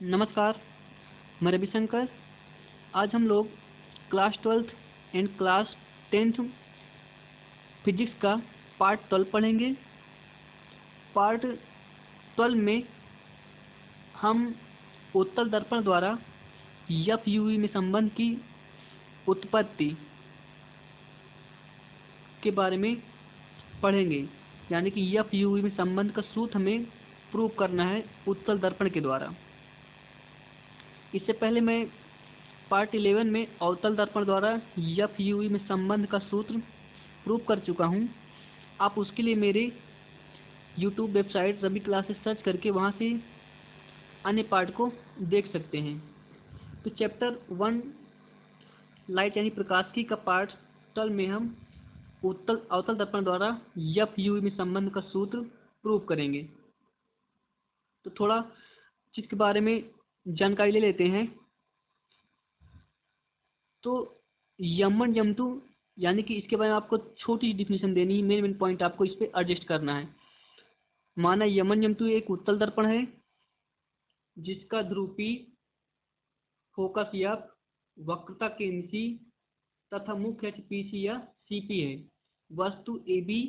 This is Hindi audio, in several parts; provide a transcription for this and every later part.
नमस्कार, मैं रविशंकर। आज हम लोग class 12th and class 10th physics का पार्ट 12 पढ़ेंगे। पार्ट 12 में हम उत्तल दर्पण द्वारा एफ यूवी में संबंध की उत्पत्ति के बारे में पढ़ेंगे, यानी कि एफ यूवी में संबंध का सूत्र हमें प्रूव करना है उत्तल दर्पण के द्वारा। इससे पहले मैं पार्ट 11 में अवतल दर्पण द्वारा एफ यूवी में संबंध का सूत्र प्रूव कर चुका हूँ। आप उसके लिए मेरे YouTube website Ravi classes search करके वहाँ से अन्य पार्ट को देख सकते हैं। तो चैप्टर 1 लाइट यानी प्रकाशिकी का पार्ट 12 में हम उत्तल अवतल दर्पण द्वारा एफ यूवी में संबंध का सूत्र प्रूव करेंगे। तो थोड़ा चीज के बारे में जानकारी ले लेते हैं। तो यमन यमटू यानी कि इसके बारे में आपको छोटी डिफिनेशन देनी है, मेन पॉइंट आपको इस पर एडजस्ट करना है। माना यमन यमटू एक उत्तल दर्पण है जिसका ध्रुवी फोकस या वक्रता केंद्र सी तथा मुख्य अक्ष पीसी या सीपी है। वस्तु ए बी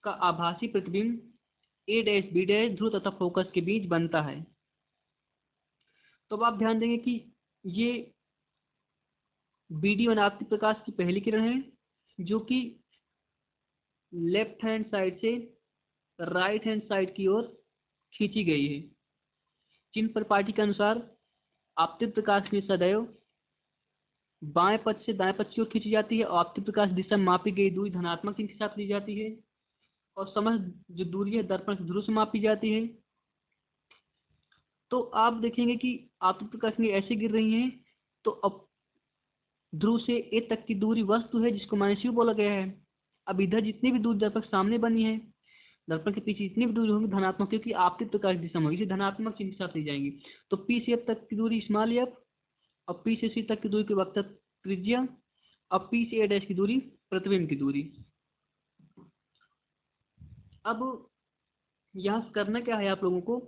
का आभासी प्रतिबिंब ए डैश बी डैश ध्रुव तथा फोकस के बीच बनता है। तो अब आप ध्यान देंगे कि ये बीडी वनाकृति प्रकाश की पहली किरण है जो कि लेफ्ट हैंड साइड से राइट हैंड साइड की ओर खींची गई है। चिन्ह परिपाटी के अनुसार आपतित प्रकाश में सदैव बाएं पक्ष से दाएं पक्ष की ओर खींची जाती है और आपतित प्रकाश दिशा में मापी गई दूरी धनात्मक चिन्ह के साथ ली जाती है और समस्त जो दूरी है दर्पण से ध्रुव से मापी जाती है। तो आप देखेंगे कि आपतित प्रकाश ऐसे गिर रही हैं तो अब ध्रुव से ए तक की दूरी वस्तु है जिसको माइनस यू बोला गया है। अब इधर जितनी भी दूरी दर्पण सामने बनी है, दर्पण के पीछे जितनी भी दूरी होगी धनात्मक, क्योंकि आपतित प्रकाश दिशा में होगी, इसे धनात्मक चिन्ह के साथ ली जाएंगी। तो पी से एफ तक की दूरी स्मॉल एफ और पी से सी तक की दूरी की वक्रता त्रिज्या और पी से ए डैश की दूरी प्रतिबिंब की दूरी। अब यहाँ करना क्या है आप लोगों को,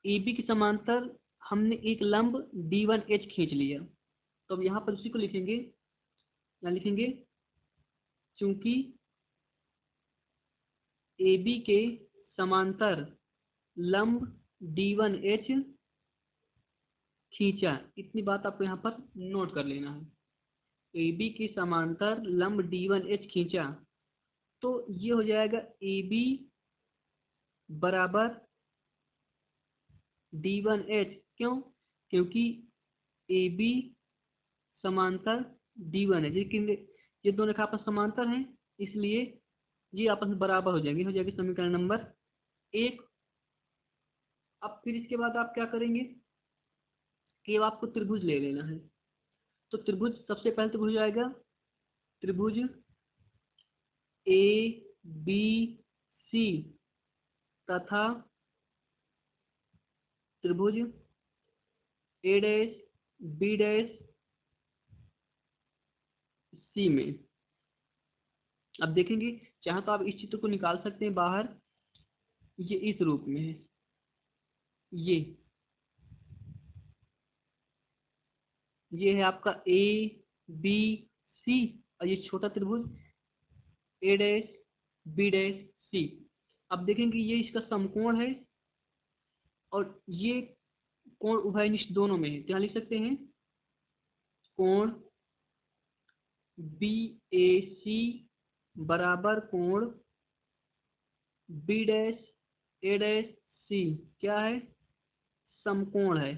ए बी के समांतर हमने एक लंब D1H खींच लिया। तो अब यहाँ पर उसी को लिखेंगे, यहाँ लिखेंगे चूंकि ए बी के समांतर लंब D1H खींचा, इतनी बात आपको यहाँ पर नोट कर लेना है। ए बी के समांतर लंब D1H खींचा, तो ये हो जाएगा ए बी बराबर D1H। क्यों? क्योंकि ए बी समांतर D1 है, लेकिन ये दोनों रेखा आपस समांतर हैं, इसलिए ये आपस में बराबर हो जाएंगे। हो जाएगी समीकरण नंबर 1। अब फिर इसके बाद आप क्या करेंगे कि अब आपको त्रिभुज ले लेना है। तो त्रिभुज सबसे पहले त्रिभुज आएगा त्रिभुज ए बी सी तथा त्रिभुज ए डैश बी डैश सी में। अब देखेंगे चाहे तो आप इस चित्र को निकाल सकते हैं बाहर, ये इस रूप में है, ये है आपका ए बी सी और ये छोटा त्रिभुज ए डैश बी डैश सी। अब देखेंगे ये इसका समकोण है और ये कोण उभयनिष्ठ दोनों में है। क्या लिख सकते हैं? कोण बी ए सी बराबर कोण बी डैश ए डैश सी क्या है? समकोण है।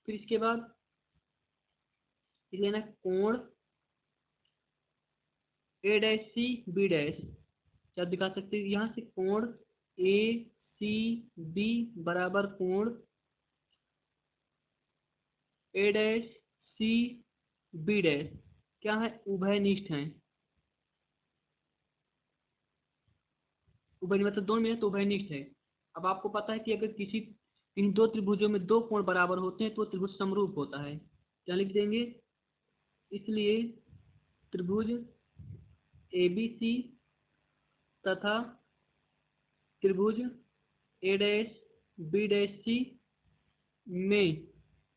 फिर इसके बाद लेना कोण ए डैश सी बी डैश। क्या दिखा सकते हैं यहाँ से? कोण ए सी बी बराबर कोण ए डैश सी बी डैश क्या है? उभयनिष्ठ है। उभय मतलब दोनों में है तो उभयनिष्ठ है। अब आपको पता है कि अगर किसी इन दो त्रिभुजों में दो कोण बराबर होते हैं तो त्रिभुज समरूप होता है। क्या लिख देंगे? इसलिए त्रिभुज ए बी सी तथा त्रिभुज ए डैश बी डैश सी में,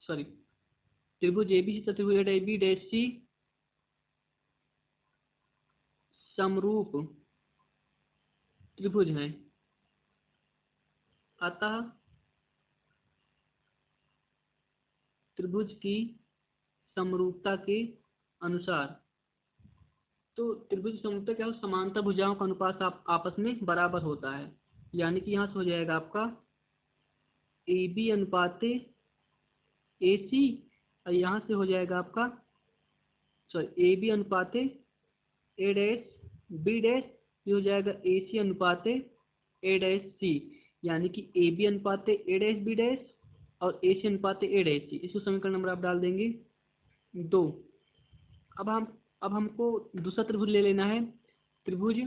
सॉरी, त्रिभुज ए बी सी तथा त्रिभुज ए डैश बी डैश सी समरूप त्रिभुज हैं। अतः त्रिभुज की समरूपता के अनुसार, तो त्रिभुज की समरूपता क्या हो, समांतर भुजाओं का अनुपात आपस में बराबर होता है। यानी कि यहाँ से हो जाएगा आपका ए बी अनुपात ए सी, और यहाँ से हो जाएगा आपका, सॉरी, ए बी अनुपात ए डैश बी डैश, ये हो जाएगा ए सी अनुपात ए डैश सी। यानी कि ए बी अनुपात ए डैश बी डैश और ए सी अनुपात ए डैश सी। इसको समीकरण नंबर आप डाल देंगे 2। अब हमको दूसरा त्रिभुज ले लेना है, त्रिभुज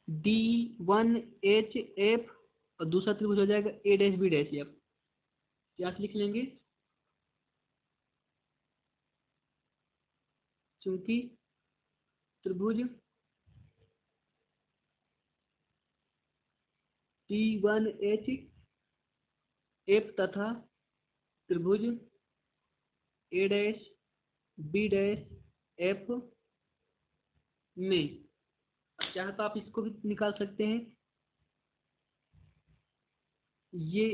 D1HF, और दूसरा त्रिभुज हो जाएगा ए डैश बी डैश एफ। क्या लिख लेंगे, क्योंकि त्रिभुज D1HF तथा त्रिभुज ए डैश बी डैश एफ में, चाहे तो आप इसको भी निकाल सकते हैं। ये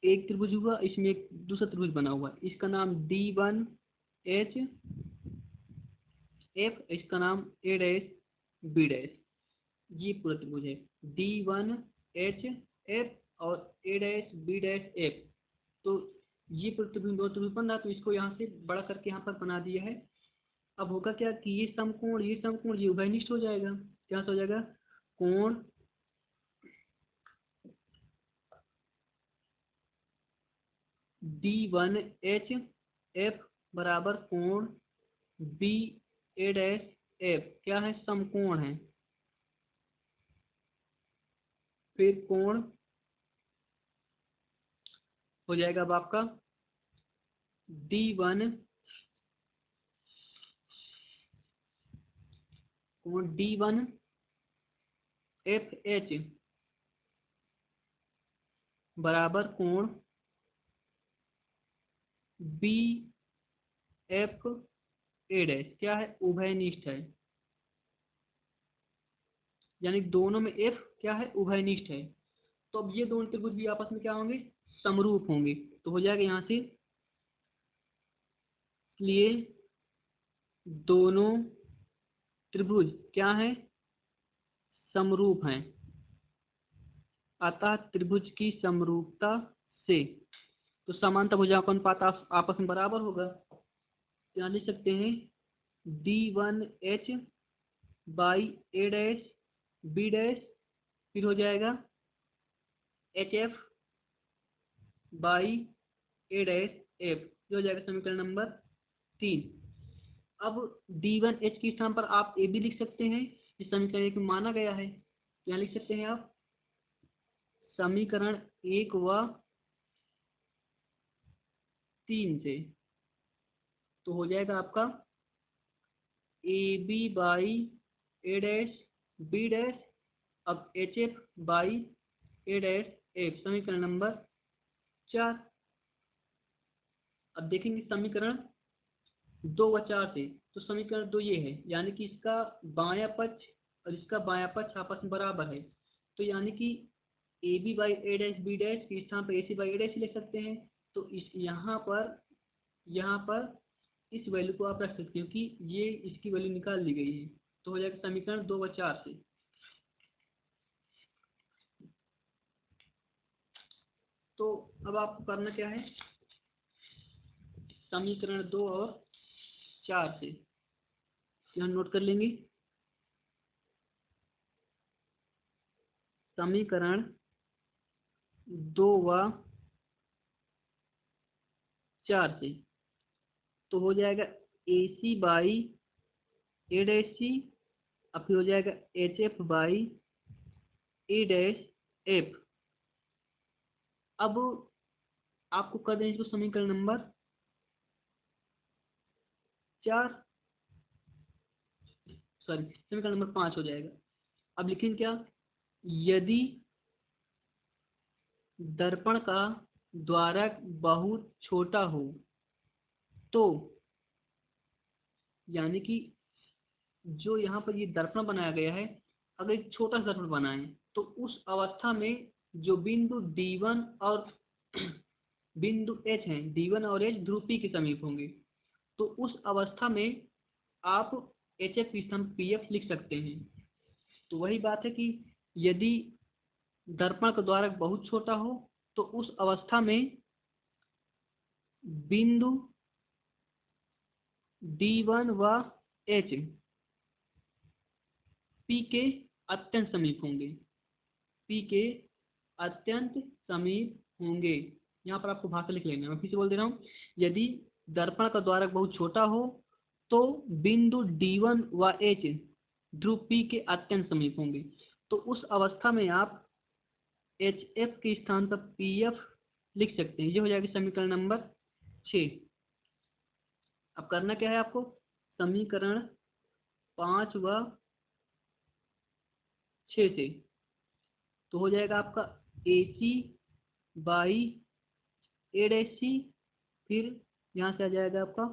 एक त्रिभुज हुआ, इसमें एक दूसरा त्रिभुज बना हुआ है, इसका नाम D1HF, इसका नाम ए डैश बी डैश। ये पूरा त्रिभुज है D1HF और ए डैश बी डैश एफ। तो ये पूरा त्रिभुज, दो त्रिभुज बन रहा, तो इसको यहाँ से बड़ा करके यहाँ पर बना दिया है। अब होगा क्या कि ये समकोण ये उभयनिष्ठ हो जाएगा। क्या हो जाएगा, कोण D1HF बराबर कोण बी ए डैश एफ, क्या है, समकोण है। फिर कोण हो जाएगा अब आपका D1, कोण D1FH बराबर कोण BF ए डैश, क्या है, उभयनिष्ठ है। यानी दोनों में F क्या है, उभयनिष्ठ है। तो अब ये दोनों त्रिभुज भी आपस में क्या होंगे, समरूप होंगे। तो हो जाएगा यहाँ से, इसलिए दोनों त्रिभुज क्या है, समरूप हैं। अतः त्रिभुज की समरूपता से, तो समांतर भुजाओं का अनुपात आपस में बराबर होगा। यहाँ लिख सकते हैं D1H by A dash B dash, फिर हो जाएगा HF by A dash F, जो हो जाएगा समीकरण नंबर 3। अब D1H के स्थान पर आप ए बी लिख सकते हैं, इस समीकरण 1 में माना गया है। यहाँ लिख सकते हैं आप समीकरण 1 व 3 से, तो हो जाएगा आपका A B by A dash B dash, अब HF by A dash F, समीकरण नंबर 4। अब देखेंगे समीकरण 2 व 4 से, तो समीकरण 2 ये है, यानी कि इसका बायां पक्ष और इसका बायां पक्ष आपस में बराबर है। तो यानी कि A B by A dash B dash के स्थान पर ए सी बाई ए डैश लिख सकते हैं। तो इस यहाँ पर इस वैल्यू को आप रख सकते हैं, क्योंकि ये इसकी वैल्यू निकाल ली गई है। तो हो जाएगा समीकरण 2 व 4 से। तो अब आपको करना क्या है, समीकरण 2 और 4 से यहाँ नोट कर लेंगे। समीकरण 2 व 4 से, तो हो जाएगा ए सी बाई ए डैश सी, अब फिर हो जाएगा H F by A dash F. अब आपको कर दें इसको समीकरण नंबर 4, सॉरी समीकरण नंबर 5 हो जाएगा। अब लिखेंगे क्या, यदि दर्पण का द्वारक बहुत छोटा हो तो, यानी कि जो यहाँ पर ये दर्पण बनाया गया है, अगर एक छोटा सा दर्पण बनाए तो उस अवस्था में जो बिंदु D1 और बिंदु H हैं, D1 और H ध्रुव P के समीप होंगे, तो उस अवस्था में आप HF की स्थान PF लिख सकते हैं। तो वही बात है कि यदि दर्पण का द्वारक बहुत छोटा हो तो उस अवस्था में बिंदु D1 व H P के अत्यंत समीप होंगे, P के अत्यंत समीप होंगे। यहाँ पर आपको भाषा लिख लेना है, मैं फिर से बोल दे रहा हूँ। यदि दर्पण का द्वारक बहुत छोटा हो तो बिंदु D1 व H ध्रुव P के अत्यंत समीप होंगे, तो उस अवस्था में आप HF के स्थान पर PF लिख सकते हैं। ये हो जाएगा समीकरण नंबर 6। अब करना क्या है आपको, समीकरण 5 व 6 से तो हो जाएगा आपका AC बाई A', फिर यहाँ से आ जाएगा आपका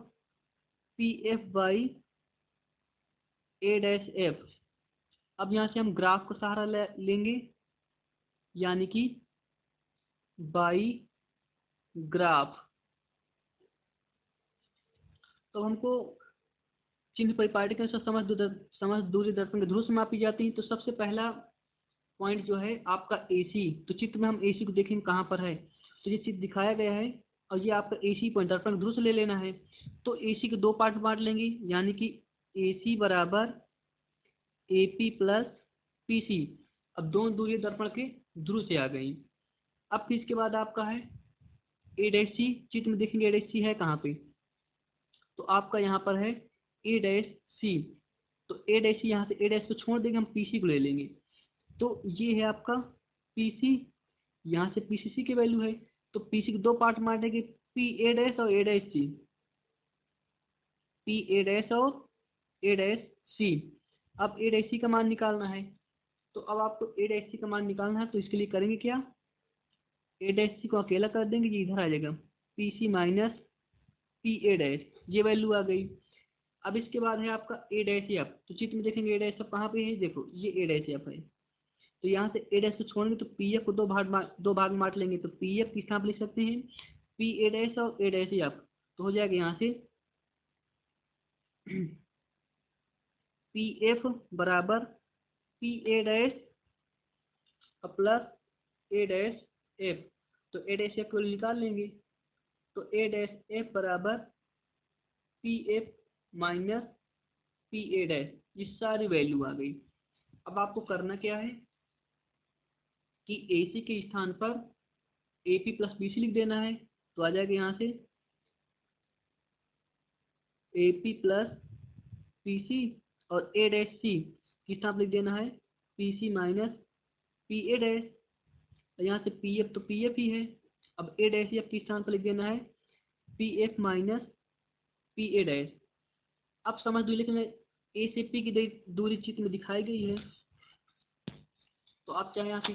PF बाई A'। अब यहाँ से हम ग्राफ का सहारा लेंगे, यानी कि बाई ग्राफ। तो हमको चिन्ह परिपाटी के अनुसार समस्त दूरी दर्पण के ध्रुव से मापी जाती है। तो सबसे पहला पॉइंट जो है आपका AC, तो चित्र में हम AC को देखेंगे कहाँ पर है, तो ये चित्र दिखाया गया है और ये आपका AC पॉइंट दर्पण के ध्रुव से ले लेना है। तो AC के दो पार्ट बांट लेंगे, यानी कि AC बराबर AP प्लस PC। अब दोनों दूरी दर्पण के ध्रुव से आ गई। अब फिर इसके बाद आपका है A', चित्र में देखेंगे A' है कहाँ पे, तो आपका यहाँ पर है A'। तो A', यहाँ से A' को छोड़ देंगे, हम PC को ले लेंगे। तो ये है आपका PC, यहाँ से PCC की वैल्यू है। तो PC के दो पार्ट बांटेंगे, PA' और A', PA' और A'। अब A' का मान निकालना है, तो अब आपको A' का मान निकालना है, तो इसके लिए करेंगे क्या, A' को अकेला कर देंगे, ये इधर आ जाएगा PC माइनस PA', ये वैल्यू आ गई। अब इसके बाद है आपका A', तो चित्र में देखेंगे A' कहाँ पे है, देखो ये A' है। तो यहाँ से A' को छोड़ेंगे तो PF को दो भाग में बांट लेंगे, तो PF किस तरह लिख सकते हैं, PA' और A'। तो हो जाएगा यहाँ से PF बराबर PA' प्लस A'। तो A' को निकाल लेंगे, तो A' बराबर PF माइनस PA', ये सारी वैल्यू आ गई। अब आपको करना क्या है कि AC के स्थान पर AP प्लस BC लिख देना है। तो आ जाएगा यहाँ से AP प्लस PC और A', किस स्थान पर लिख देना है PC माइनस PA'। यहाँ से PF तो PF ही है, अब A' किस स्थान पर लिख देना है PF माइनस PA'। अब समझ दो, लेकिन A से P की दूरी चित्र में दिखाई गई है, तो आप चाहे यहाँ से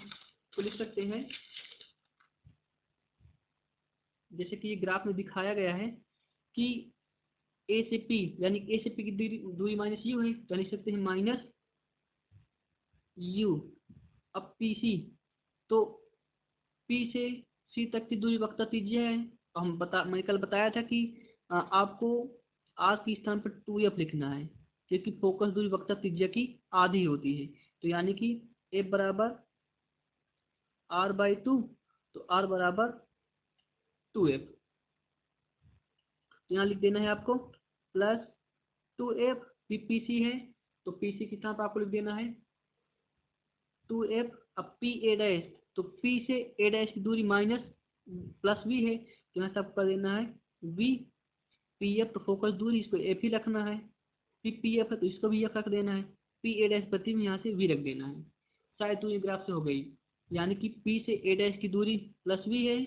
तो लिख सकते हैं, जैसे कि ये ग्राफ में दिखाया गया है कि A से P, यानी A से P की दूरी माइनस U है, तो लिख सकते हैं माइनस U। अब PC, तो P से C तक की दूरी वक्रता त्रिज्या है। मैंने कल बताया था कि आपको R के स्थान पर 2F लिखना है, क्योंकि फोकस दूरी वक्रता त्रिज्या की आधी होती है। तो यानी कि F बराबर R/2, तो R बराबर 2F। तो यहाँ लिख देना है आपको प्लस 2F, PC है तो PC के साथ आपको लिख देना है 2F। अब PA', तो P से A' की दूरी माइनस प्लस V है, तो यहाँ से आपको कर देना है V। PF तो फोकस दूरी, इसको F ही रखना है, फिर PF है तो इसको भी F रख देना है, PA' प्रति में यहाँ से V रख देना है। शायद तो ये ग्राफ से हो गई, यानी कि P से A' की दूरी प्लस V है,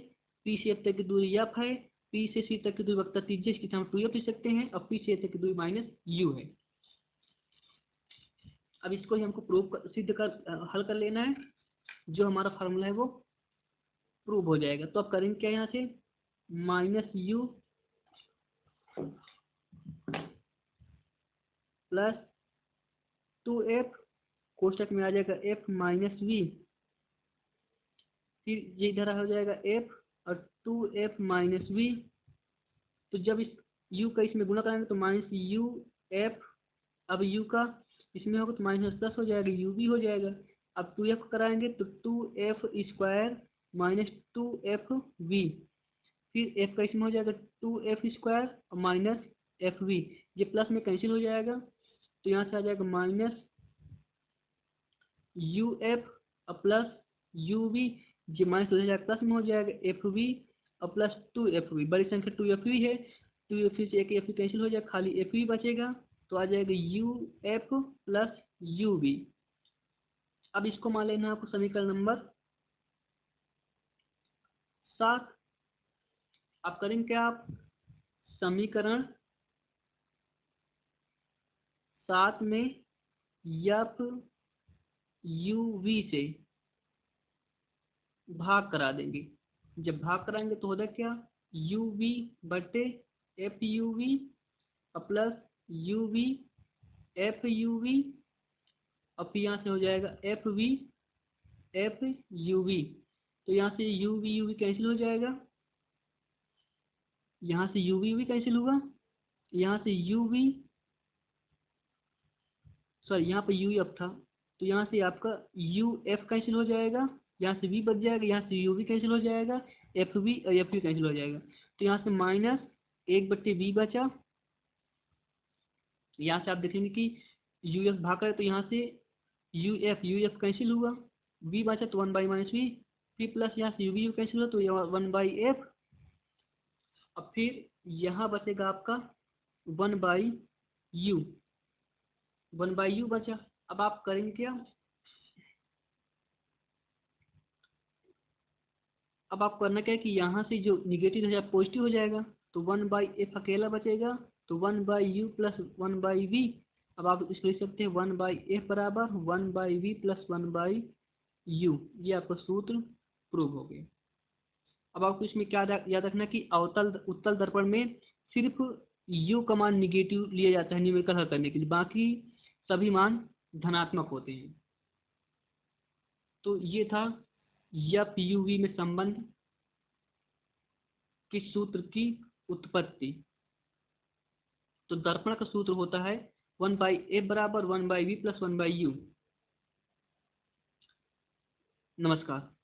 P से F तक की दूरी F है, P से C तक की दूरी वक्रता त्रिज्या, इसकी हम 2F लिख सकते हैं, और P से A तक की दूरी माइनस U है। अब इसको ही हमको सिद्ध कर हल कर लेना है, जो हमारा फार्मूला है वो प्रूव हो जाएगा। तो अब करेंगे क्या यहाँ से, माइनस यू प्लस 2f, कोष्टक में आ जाएगा f माइनस वी, फिर ये इधर हो जाएगा f और 2f माइनस वी। तो जब इस u का इसमें गुणा कराएंगे तो माइनस यू एफ, अब u का इसमें होगा तो माइनस 10 हो जाएगा, u भी हो जाएगा। अब 2f कराएंगे तो 2f square minus 2f V, फिर f का इसमें हो जाएगा 2f स्क्वायर और माइनस एफ वी, ये प्लस में कैंसिल हो जाएगा तो यहाँ से आ जाएगा माइनस यू एफ और प्लस यू वी, ये माइनस हो जाएगा प्लस में हो जाएगा एफ वी और प्लस 2f वी, बड़ी संख्या 2f वी है, 2f से एक एफ कैंसिल हो जाएगा, खाली एफ वी बचेगा, तो आ जाएगा U F plus U V. अब इसको मान लेना आपको समीकरण नंबर 7। अब करेंगे क्या, आप समीकरण 7 में एफ यू वी से भाग करा देंगे। जब भाग कराएंगे तो होगा क्या, यू वी बटे F U V plus U V F U V, अब यहाँ से हो जाएगा एफ यू वी, तो यहाँ से यू वी कैंसिल हो जाएगा, यहाँ से यू वी कैंसिल हुआ, यहाँ से यू वी सॉरी यहाँ पे यू एफ था, तो यहाँ से आपका यू एफ कैंसिल हो जाएगा, यहाँ से वी बच जाएगा, यहाँ से यू वी कैंसिल हो जाएगा, एफ वी और एफ यू कैंसिल हो जाएगा, तो यहाँ से माइनस 1/v बचा। यहाँ से आप देखेंगे कि यू एफ भाग करे तो यहाँ से यू एफ कैंसिल हुआ, वी बचा तो 1/-वी, फिर प्लस यहाँ से यू कैंसिल हुआ तो 1/f, अब फिर यहाँ बचेगा आपका 1/u, 1/u बचा। अब आप करेंगे क्या, अब आप करना क्या है कि यहाँ से जो निगेटिव है पॉजिटिव हो जाएगा, तो 1/f अकेला बचेगा, तो 1/u प्लस 1/v। अब आप इसको लिख सकते हैं 1/f बराबर 1/v प्लस 1/u, ये आपका सूत्र प्रूव हो गया। अब आपको इसमें क्या याद रखना कि उत्तल दर्पण में सिर्फ u का मान निगेटिव लिया जाता है न्यूमेरिकल हल करने के लिए, बाकी सभी मान धनात्मक होते हैं। तो ये था एफ यू वी में संबंध किस सूत्र की उत्पत्ति। तो दर्पण का सूत्र होता है 1/f बराबर 1/v प्लस 1/u। नमस्कार।